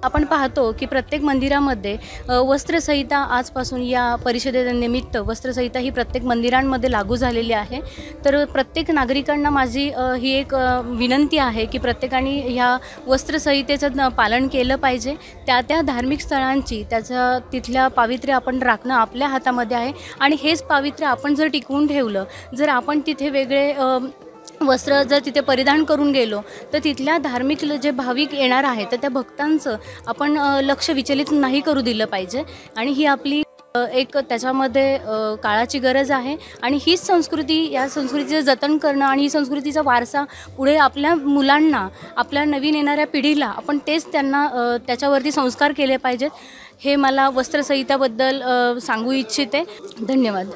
आपण पाहतो की प्रत्येक मंदिरामध्ये वस्त्रसंहिता आजपासून या परिषदेनिमित्त वस्त्रसंहिता ही प्रत्येक मंदिरांमध्ये लागू झालेली आहे। तर प्रत्येक नागरिकांना माझी ही एक विनंती आहे की प्रत्येकाने ह्या वस्त्रसंहितेचं पालन केलं पाहिजे। त्या धार्मिक स्थळांची तिथल्या पावित्र्य आपण राखणं आपल्या हातामध्ये आहे आणि हेच पावित्र्य आपण जर टिकवून ठेवलं, जर आपण तिथे वेगळे वस्त्र जर तिथे परिधान करून गेलो तर तिथल्या धार्मिक जे भाविक येणार आहेत तर त्या भक्तांचं आपण लक्ष विचलित नाही करू दिलं पाहिजे आणि ही आपली एक त्याच्यामध्ये काळाची गरज आहे आणि हीच संस्कृती, या संस्कृतीचं जतन करणं आणि ही संस्कृतीचा वारसा पुढे आपल्या मुलांना, आपल्या नवीन येणाऱ्या पिढीला आपण तेच त्यांना त्याच्यावरती संस्कार केले पाहिजेत। हे मला वस्त्रसंहिताबद्दल सांगू इच्छिते। धन्यवाद।